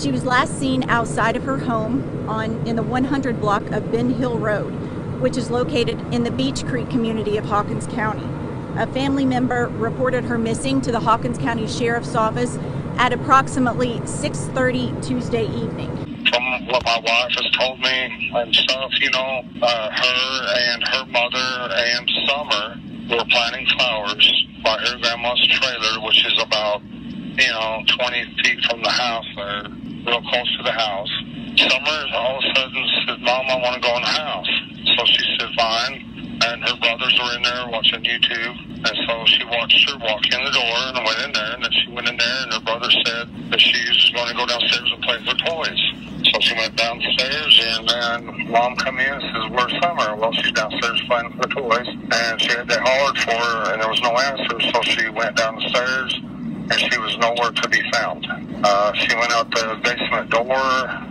She was last seen outside of her home in the 100 block of Ben Hill Road, which is located in the Beach Creek community of Hawkins County. A family member reported her missing to the Hawkins County Sheriff's Office at approximately 6:30 Tuesday evening. From what my wife has told me and stuff, her and her mother and Summer were planting flowers by her grandma's trailer, which is about 20 feet from the house there, real close to the house. Summer all of a sudden said, "Mom, I want to go in the house." So she said, "Fine." And her brothers were in there watching YouTube. And so she watched her walk in the door and went in there. And then she went in there and her brother said that she was going to go downstairs and play with her toys. So she went downstairs and then Mom come in and says, "Where's Summer?" Well, she's downstairs playing with her toys. And they hollered for her and there was no answer. So she went down the stairs and she was nowhere to be found. She went out the basement door.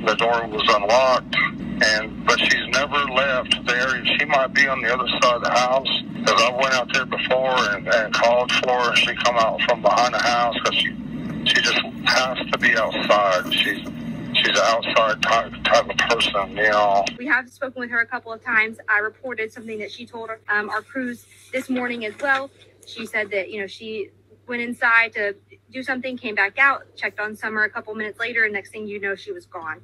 The door was unlocked, but she's never left the area. She might be on the other side of the house, because I went out there before and called for her. She come out from behind the house because she just has to be outside. She's an outside type of person, We have spoken with her a couple of times. I reported something that she told our crews this morning as well. She said that she went inside to do something, came back out, checked on Summer a couple minutes later, and next thing you know, she was gone.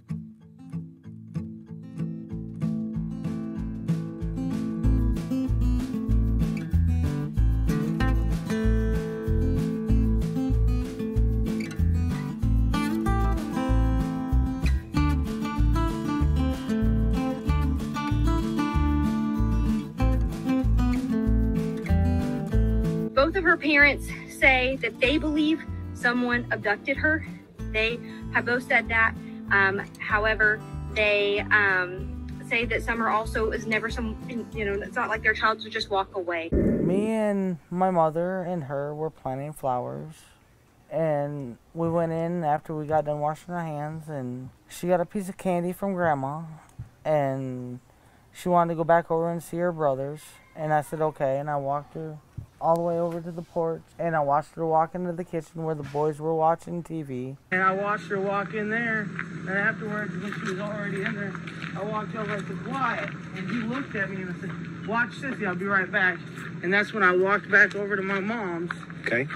Both of her parents say that they believe someone abducted her. They have both said that. However, they say that Summer also is never it's not like their child to just walk away. Me and my mother and her were planting flowers. And we went in after we got done washing our hands, and she got a piece of candy from Grandma. And she wanted to go back over and see her brothers. And I said, okay, and I walked her all the way over to the porch, and I watched her walk into the kitchen where the boys were watching TV. And I watched her walk in there, and afterwards, when she was already in there, I walked over and said, "Quiet," and he looked at me and I said, "Watch Sissy, I'll be right back." And that's when I walked back over to my mom's. Okay.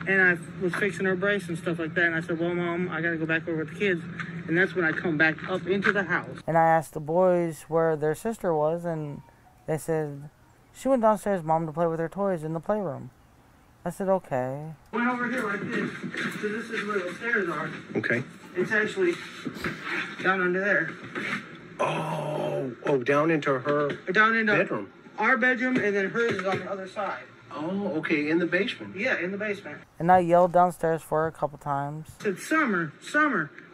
And I was fixing her brace and stuff like that, and I said, "Well, Mom, I gotta go back over with the kids." And that's when I come back up into the house. And I asked the boys where their sister was, and they said, "She went downstairs, Mom, to play with her toys in the playroom." I said, okay. Went over here like this. So this is where the stairs are. Okay. It's actually down under there. Oh, down into her bedroom. Our bedroom, and then hers is on the other side. Oh, okay, in the basement. Yeah, in the basement. And I yelled downstairs for her a couple times. I said, Summer.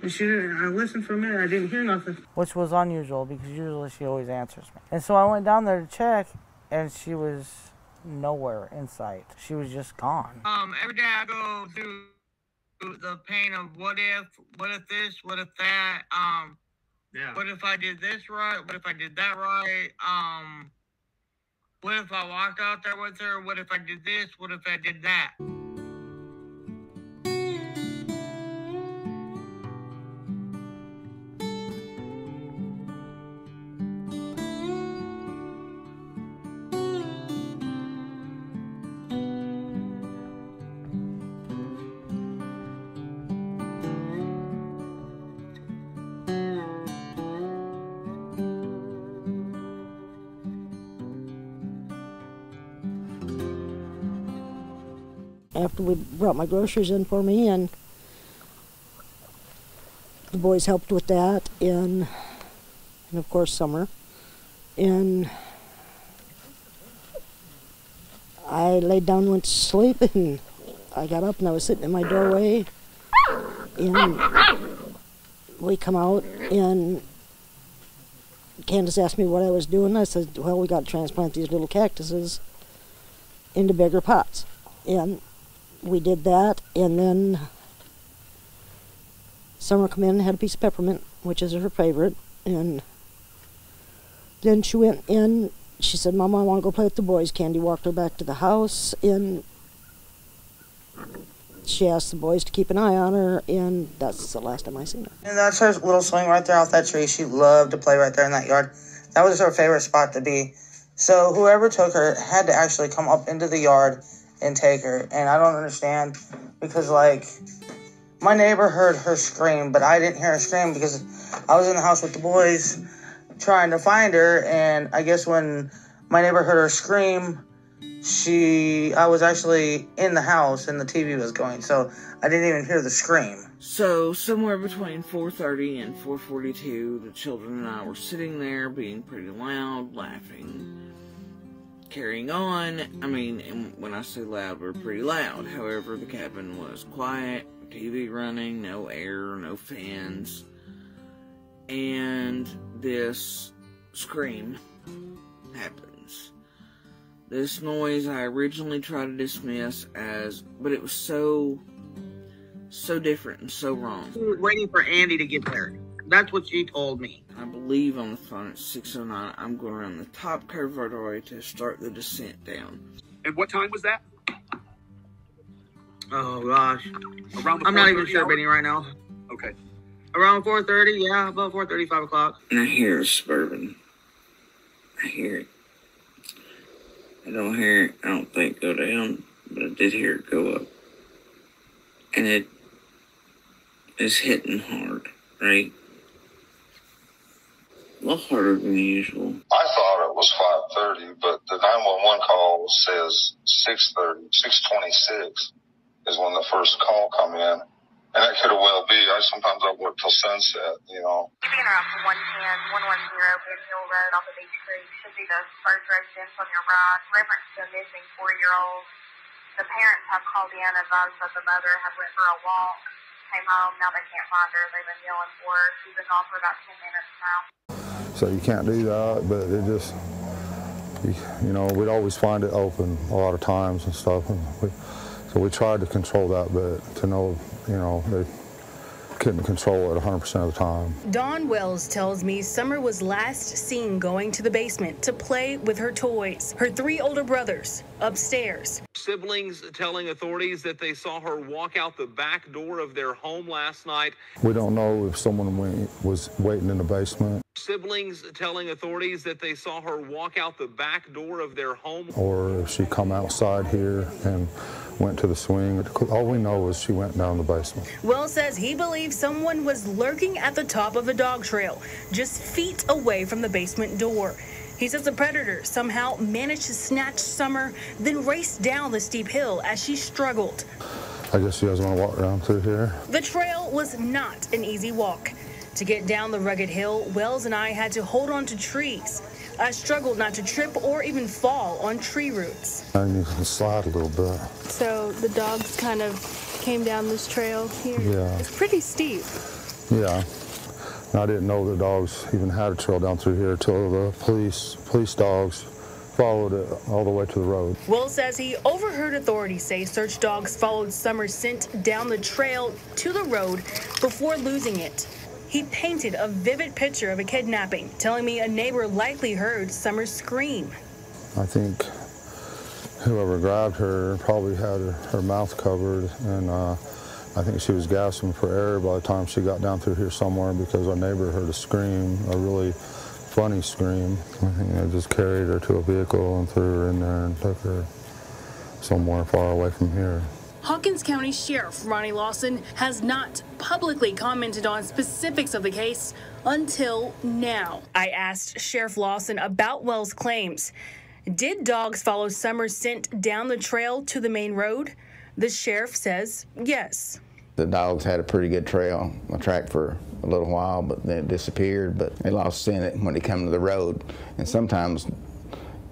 And she didn't. I listened for a minute. I didn't hear nothing. Which was unusual, because usually she always answers me. And so I went down there to check, and she was nowhere in sight. She was just gone. Every day I go through the pain of what if this, what if that, what if I did this right, what if I did that right, what if I walked out there with her, what if I did this, what if I did that. After we brought my groceries in for me, and the boys helped with that, and of course Summer. And I laid down and went to sleep, and I got up and I was sitting in my doorway, and we come out, and Candace asked me what I was doing. I said, well, we got to transplant these little cactuses into bigger pots. And we did that, and then Summer come in and had a piece of peppermint, which is her favorite, and then she went in. She said, Mama, I want to go play with the boys. Candy walked her back to the house, and she asked the boys to keep an eye on her, and that's the last time I seen her. And that's her little swing right there off that tree. She loved to play right there in that yard. That was her favorite spot to be. So whoever took her had to actually come up into the yard and take her. And I don't understand because, like, my neighbor heard her scream, but I didn't hear her scream because I was in the house with the boys trying to find her. And I guess when my neighbor heard her scream, I was actually in the house and the TV was going, so I didn't even hear the scream. So, somewhere between 4:30 and 4:42, the children and I were sitting there being pretty loud, laughing, carrying on. I mean, and when I say loud, we're pretty loud. However, the cabin was quiet, TV running, no air, no fans. And this scream happens. This noise I originally tried to dismiss as, but it was so different and so wrong. We were waiting for Andy to get there. That's what she told me. I believe on the phone at 6:09, I'm going around the top curve roadway to start the descent down. And what time was that? Oh, gosh. Around the I'm not even 4:30 sure, hour? Benny, right now. Okay. Around 4:30, yeah, about 4:30, 5 o'clock. And I hear a Suburban. I hear it. I don't hear it, I don't think, go down, but I did hear it go up. And it is hitting hard, right? A little harder than usual. I thought it was 5:30, but the 911 call says 6:30, 6:26 is when the first call come in. And that could have well be. Sometimes I work till sunset, you know. Being around 110, 110 Ben Hill Road off of Beach Creek should be the first residence on your right. Reference to a missing 4-year-old. The parents have called in and advised that the mother had went for a walk, came home, now they can't find her. They've been yelling for her. She's been gone for about 10 minutes now. So you can't do that, but it just, you know, we'd always find it open a lot of times and stuff. And so we tried to control that, but to know, you know, they couldn't control it 100% of the time. Dawn Wells tells me Summer was last seen going to the basement to play with her toys. Her 3 older brothers upstairs. Siblings telling authorities that they saw her walk out the back door of their home last night. We don't know if someone was waiting in the basement. Siblings telling authorities that they saw her walk out the back door of their home. Or if she come outside here and went to the swing. All we know is she went down the basement. Wells says he believes someone was lurking at the top of a dog trail, just feet away from the basement door. He says the predator somehow managed to snatch Summer, then raced down the steep hill as she struggled. I guess you guys want to walk around through here? The trail was not an easy walk. To get down the rugged hill, Wells and I had to hold on to trees. I struggled not to trip or even fall on tree roots. And you can slide a little bit. So the dogs kind of came down this trail here? Yeah. It's pretty steep. Yeah. I didn't know the dogs even had a trail down through here until the police dogs followed it all the way to the road. Will says he overheard authorities say search dogs followed Summer's scent down the trail to the road before losing it. He painted a vivid picture of a kidnapping, telling me a neighbor likely heard Summer scream. I think whoever grabbed her probably had her mouth covered, and I think she was gasping for air by the time she got down through here somewhere because our neighbor heard a scream, a really funny scream. I think they just carried her to a vehicle and threw her in there and took her somewhere far away from here. Hawkins County Sheriff Ronnie Lawson has not publicly commented on specifics of the case until now. I asked Sheriff Lawson about Wells' claims. Did dogs follow Summer's scent down the trail to the main road? The sheriff says yes. The dogs had a pretty good trail, a track for a little while, but then it disappeared. But they lost scent when they come to the road. And sometimes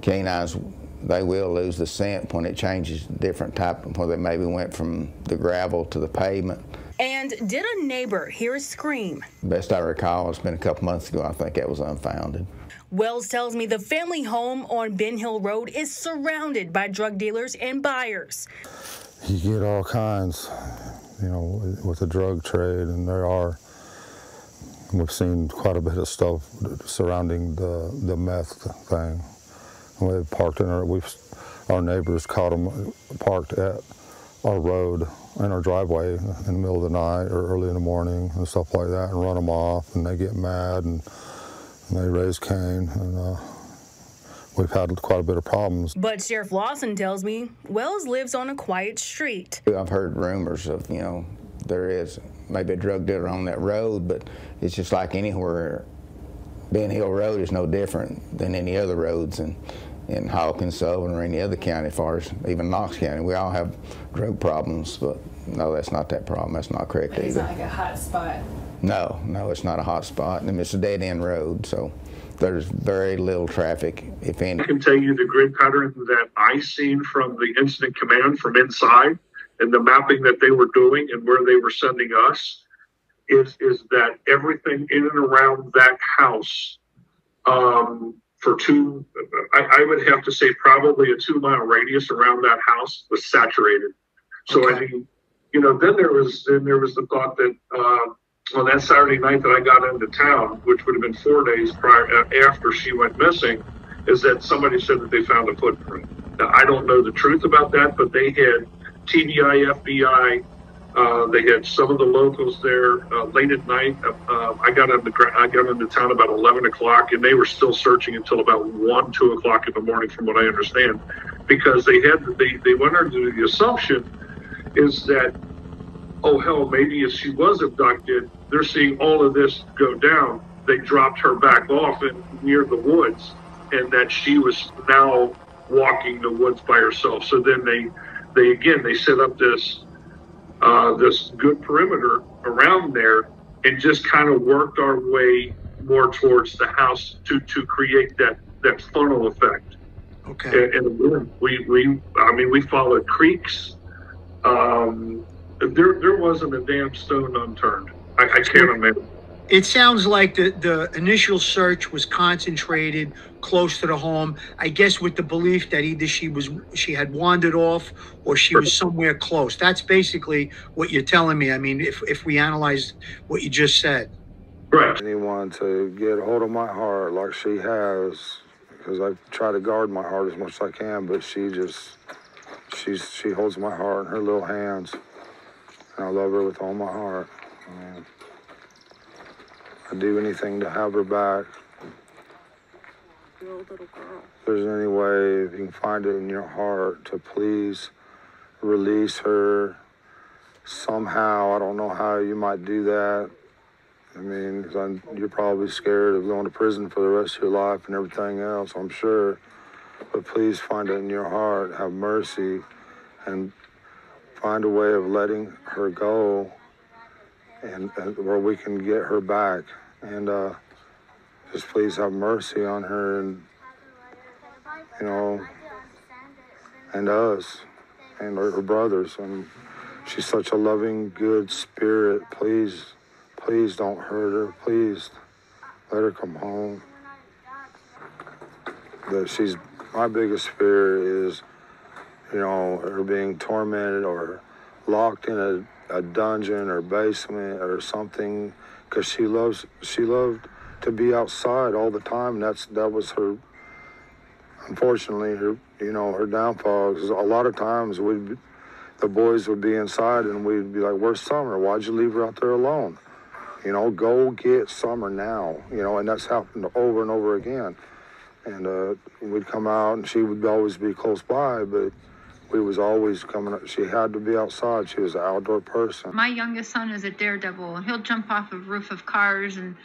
canines, they will lose the scent when it changes different type, where they maybe went from the gravel to the pavement. And did a neighbor hear a scream? Best I recall, it's been a couple months ago, I think that was unfounded. Wells tells me the family home on Ben Hill Road is surrounded by drug dealers and buyers. You get all kinds, you know, with the drug trade, and we've seen quite a bit of stuff surrounding the meth thing. We parked in our neighbors caught them parked at our road and our driveway in the middle of the night or early in the morning and stuff like that, and run them off, and they get mad and they raise Cain, and we've had quite a bit of problems. But Sheriff Lawson tells me Wells lives on a quiet street. I've heard rumors of, there is maybe a drug dealer on that road, but it's just like anywhere. Ben Hill Road is no different than any other roads in Hawkins, Sullivan, or any other county, as far as even Knox County. We all have drug problems, but no, that's not that problem. That's not correct either. It's not like a hot spot. No, it's not a hot spot. And it's a dead-end road, so there's very little traffic, if any. I can tell you the grid pattern that I seen from the incident command from inside and the mapping that they were doing and where they were sending us is that everything in and around that house I would have to say probably a 2-mile radius around that house was saturated. So okay. I mean, then there was the thought that on that Saturday night that I got into town, which would have been 4 days after she went missing, is that somebody said that they found a footprint. Now, I don't know the truth about that, but they had TBI, FBI. They had some of the locals there late at night. I got into town about 11 o'clock, and they were still searching until about 1, 2 o'clock in the morning, from what I understand, because they went under the assumption is that, oh hell, maybe if she was abducted, they're seeing all of this go down. They dropped her back off near the woods, and that she was now walking the woods by herself. So then they set up this good perimeter around there and just kind of worked our way more towards the house to create that funnel effect. Okay. And we followed creeks. There wasn't a damn stone unturned. I can't imagine. It sounds like the initial search was concentrated close to the home, I guess with the belief that either she had wandered off or she was somewhere close. That's basically what you're telling me. I mean, if we analyze what you just said. Right. Anyone to get a hold of my heart like she has, because I try to guard my heart as much as I can, but she holds my heart in her little hands, and I love her with all my heart. I'd do anything to have her back. Little girl. If there's any way, if you can find it in your heart, to please release her somehow. I don't know how you might do that. I mean, 'cause you're probably scared of going to prison for the rest of your life and everything else, I'm sure. But please find it in your heart, have mercy, and find a way of letting her go, and where we can get her back. And just please have mercy on her, and and us and her brothers. And she's such a loving, good spirit. Please don't hurt her. Please let her come home. My biggest fear is, her being tormented or locked in a dungeon or basement or something, because she loved to be outside all the time. That was her, unfortunately, her downfall. 'Cause a lot of times the boys would be inside and we'd be like, "Where's Summer? Why'd you leave her out there alone? Go get Summer now." And that's happened over and over again. And we'd come out and she would always be close by, but we was always coming up. She had to be outside. She was an outdoor person. My youngest son is a daredevil. He'll jump off the roof of cars and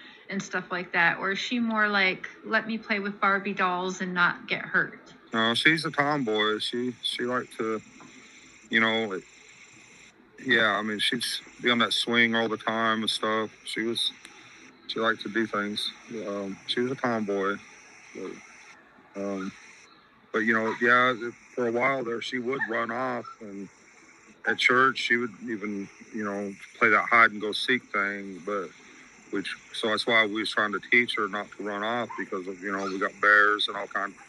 stuff like that. Or is she more like, let me play with Barbie dolls and not get hurt? No, she's a tomboy. She liked to, she'd be on that swing all the time and stuff. She liked to do things. She was a tomboy. But for a while there, she would run off, and at church, she would even, play that hide and go seek thing. So that's why we was trying to teach her not to run off, because of, we got bears and all kind of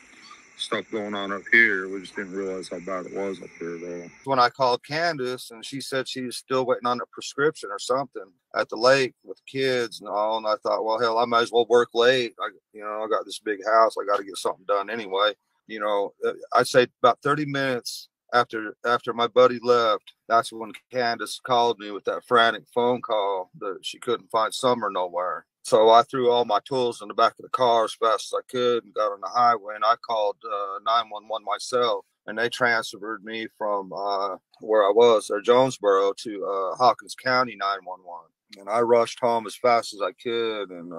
stuff going on up here. We just didn't realize how bad it was up here, though. When I called Candace, and she said she was still waiting on a prescription or something at the lake with the kids and all, and I thought, well, hell, I might as well work late. I got this big house. I got to get something done anyway. I'd say about 30 minutes after my buddy left, that's when Candace called me with that frantic phone call that she couldn't find Summer nowhere. So I threw all my tools in the back of the car as fast as I could and got on the highway, and I called 911 myself, and they transferred me from where I was, Jonesboro, to Hawkins County 911. And I rushed home as fast as I could, and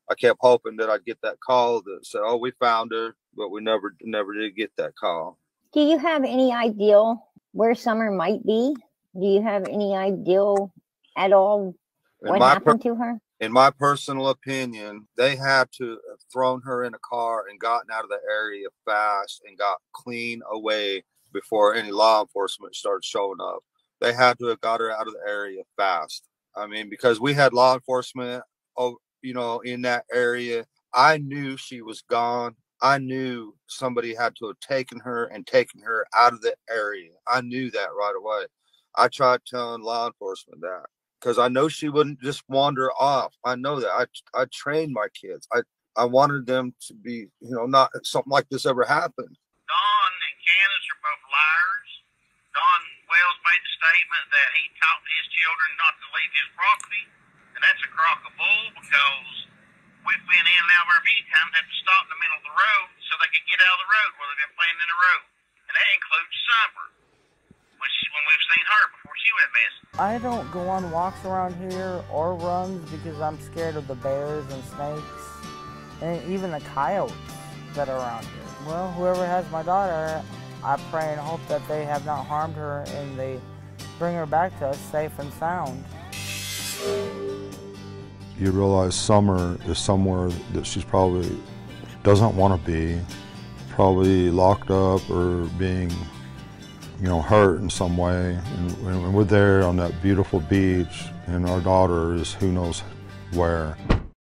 I kept hoping that I'd get that call that said, "Oh, we found her," but we never did get that call. Do you have any idea where Summer might be? Do you have any idea at all what happened to her? In my personal opinion, they had to have thrown her in a car and gotten out of the area fast and got clean away before any law enforcement started showing up. They had to have got her out of the area fast. I mean, because we had law enforcement, in that area. I knew she was gone. I knew somebody had to have taken her out of the area. I knew that right away. I tried telling law enforcement that because I know she wouldn't just wander off. I know that. I trained my kids. I wanted them to be, not something like this ever happened. Don and Candace are both liars. Don Wells made the statement that he taught his children not to leave his property, and that's a crock of bull because we've been in and out there many times, had to stop in the middle of the road so they could get out of the road where they've been playing in the road. And that includes Summer, when we've seen her before she went missing. I don't go on walks around here or runs because I'm scared of the bears and snakes and even the coyotes that are around here. Well, whoever has my daughter, I pray and hope that they have not harmed her and they bring her back to us safe and sound. You realize Summer is somewhere that she's probably doesn't want to be, probably locked up or being, hurt in some way. And we're there on that beautiful beach, and our daughter is who knows where.